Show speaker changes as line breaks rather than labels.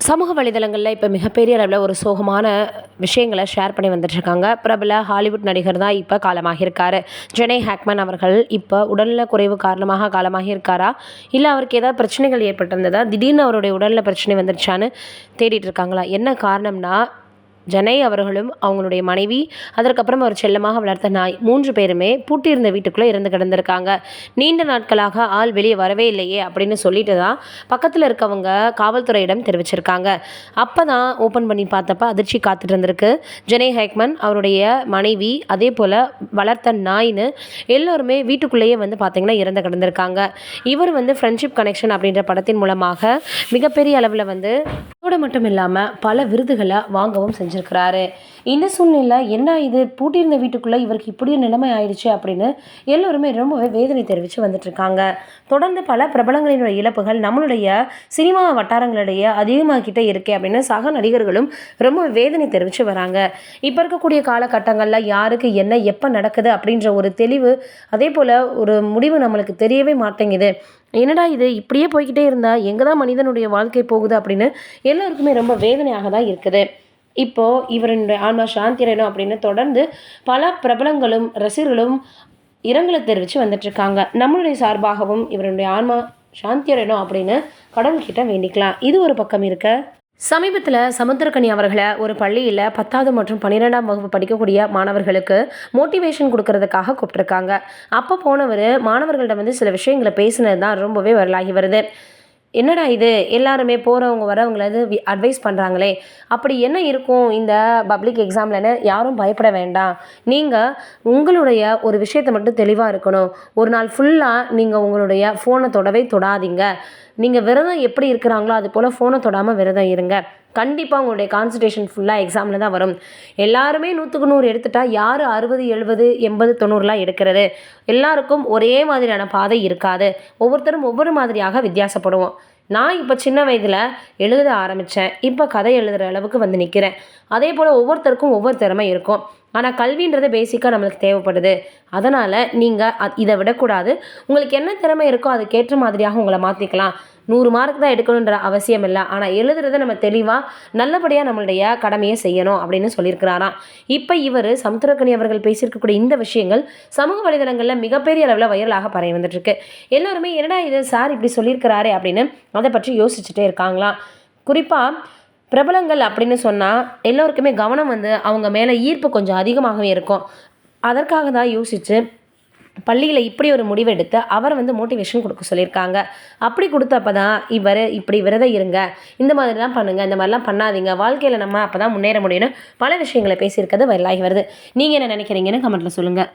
சமூக வலைதளங்களில் இப்போ மிகப்பெரிய அளவில் ஒரு சோகமான விஷயங்களை ஷேர் பண்ணி வந்துட்டுருக்காங்க. பிரபல ஹாலிவுட் நடிகர் தான் இப்போ காலமாகியிருக்காரு. ஜெனே ஹேக்மேன் அவர்கள் இப்போ உடல்நல குறைவு காரணமாக காலமாகியிருக்காரா, இல்லை அவருக்கு ஏதாவது பிரச்சனைகள் ஏற்பட்டிருந்ததா, திடீர்னு அவருடைய உடல்நல பிரச்சனை வந்துருச்சான்னு தேடிட்டு இருக்காங்களா? என்ன காரணம்னா, ஜெனை அவர்களும் அவங்களுடைய மனைவி, அதற்கப்புறம் அவர் செல்லமாக வளர்த்த நாய் 3 பேருமே பூட்டியிருந்த வீட்டுக்குள்ளே இருந்து கிடந்திருக்காங்க. நீண்ட நாட்களாக ஆள் வெளியே வரவே இல்லையே அப்படின்னு சொல்லிட்டு தான் பக்கத்தில் இருக்கவங்க காவல்துறையிடம் தெரிவிச்சிருக்காங்க. அப்போ தான் ஓப்பன் பண்ணி பார்த்தப்ப அதிர்ச்சி காத்துட்டு இருந்திருக்கு. ஜெனை ஹேக்மன், அவருடைய மனைவி, அதே போல் வளர்த்த நாயின்னு எல்லோருமே வீட்டுக்குள்ளேயே வந்து பார்த்திங்கன்னா இறந்து கிடந்திருக்காங்க. இவர் வந்து ஃப்ரெண்ட்ஷிப் கனெக்ஷன் அப்படின்ற படத்தின் மூலமாக மிகப்பெரிய அளவில் வந்து அதோடு மட்டும் இல்லாமல் பல விருதுகளை வாங்கவும் செஞ்சுருக்கிறாரு. இந்த சூழ்நிலை என்ன இது, பூட்டியிருந்த வீட்டுக்குள்ளே இவருக்கு இப்படியும் நிலைமை ஆயிடுச்சு அப்படின்னு எல்லோருமே ரொம்பவே வேதனை தெரிவித்து வந்துட்டுருக்காங்க. தொடர்ந்து பல பிரபலங்களினுடைய இழப்புகள் நம்மளுடைய சினிமா வட்டாரங்களிடையே அதிகமாகிட்டே இருக்கே அப்படின்னு சக நடிகர்களும் ரொம்ப வேதனை தெரிவித்து வராங்க. இப்போ இருக்கக்கூடிய காலகட்டங்களில் யாருக்கு என்ன எப்போ நடக்குது அப்படின்ற ஒரு தெளிவு, அதே போல் ஒரு முடிவு நம்மளுக்கு தெரியவே மாட்டேங்குது. என்னடா இது இப்படியே போய்கிட்டே இருந்தால் எங்கே தான் மனிதனுடைய வாழ்க்கை போகுது அப்படின்னு எல்லாருக்குமே ரொம்ப வேதனையாக தான் இருக்குது. இப்போது இவருடைய ஆன்மா சாந்தி அடையணும் அப்படின்னு தொடர்ந்து பல பிரபலங்களும் ரசிகர்களும் இரங்கலை தெரிவித்து வந்துட்டுருக்காங்க. நம்மளுடைய சார்பாகவும் இவருடைய ஆன்மா சாந்தி அடையணும் அப்படின்னு கடவுள்கிட்ட வேண்டிக்கலாம். இது ஒரு பக்கம் இருக்க, சமீபத்தில் சமுத்திரக்கனி அவர்களை ஒரு பள்ளியில் 10வது மற்றும் 12ஆம் வகுப்பு படிக்கக்கூடிய மாணவர்களுக்கு மோட்டிவேஷன் கொடுக்கறதுக்காக கூப்பிட்ருக்காங்க. அப்போ போனவர் மாணவர்களிடம் வந்து சில விஷயங்களை பேசினது தான் ரொம்பவே வரலாகி வருது. என்னடா இது, எல்லாருமே போகிறவங்க வரவங்களது அட்வைஸ் பண்ணுறாங்களே, அப்படி என்ன இருக்கும் இந்த பப்ளிக் எக்ஸாம்லன்னு யாரும் பயப்பட வேண்டாம். நீங்கள் உங்களுடைய ஒரு விஷயத்தை மட்டும் தெளிவாக இருக்கணும். ஒரு நாள் ஃபுல்லாக நீங்கள் உங்களுடைய ஃபோனை தொடவே தொடாதீங்க. நீங்கள் விரதம் எப்படி இருக்கிறாங்களோ அது போல் ஃபோனை தொடாமல் விரதம் இருங்க. கண்டிப்பாக உங்களுடைய கான்சன்ட்ரேஷன் ஃபுல்லாக எக்ஸாமில் தான் வரும். எல்லாருமே 100க்கு 100 எடுத்துட்டால் யார் 60, 70, 80, 90லாம் எடுக்கிறது? எல்லாருக்கும் ஒரே மாதிரியான பாதை இருக்காது. ஒவ்வொருத்தரும் ஒவ்வொரு மாதிரியாக வித்தியாசப்படுவோம். நான் இப்போ சின்ன வயதில் எழுத ஆரம்பித்தேன், இப்போ கதை எழுதுகிற அளவுக்கு வந்து நிற்கிறேன். அதே போல் ஒவ்வொருத்தருக்கும் ஒவ்வொரு திறமை இருக்கும். ஆனால் கல்வின்றது பேசிக்காக நம்மளுக்கு தேவைப்படுது. அதனால் நீங்கள் இதை விடக்கூடாது. உங்களுக்கு என்ன திறமை இருக்கோ அதுக்கேற்ற மாதிரியாக உங்களை மாற்றிக்கலாம். 100 மார்க் தான் எடுக்கணுன்ற அவசியம் இல்லை. ஆனால் எழுதுறதை நம்ம தெளிவாக நல்லபடியாக நம்மளுடைய கடமையை செய்யணும் அப்படின்னு சொல்லியிருக்கிறாராம். இப்போ இவர் சமுத்திரக்கனி அவர்கள் பேசியிருக்கக்கூடிய இந்த விஷயங்கள் சமூக வலைதளங்களில் மிகப்பெரிய அளவில் வைரலாக பரவி வந்துட்டுருக்கு. எல்லோருமே என்னடா இது சார் இப்படி சொல்லியிருக்கிறாரே அப்படின்னு அதை பற்றி யோசிச்சுட்டே இருக்காங்களாம். குறிப்பாக பிரபலங்கள் அப்படின்னு சொன்னால் எல்லோருக்குமே கவனம் வந்து அவங்க மேலே ஈர்ப்பு கொஞ்சம் அதிகமாகவே இருக்கும். அதற்காக தான் யோசித்து பள்ளியில் இப்படி ஒரு முடிவெடுத்து அவர் வந்து மோட்டிவேஷன் கொடுக்க சொல்லியிருக்காங்க. அப்படி கொடுத்தப்ப தான் இவர் இப்படி விரதம் இருங்க, இந்த மாதிரிலாம் பண்ணுங்கள், இந்த மாதிரிலாம் பண்ணாதீங்க, வாழ்க்கையில் நம்ம அப்போ தான் முன்னேற முடியும்னு பல விஷயங்களை பேசியிருக்கிறது வைரலாகி வருது. நீங்கள் என்ன நினைக்கிறீங்கன்னு கமெண்ட்டில் சொல்லுங்கள்.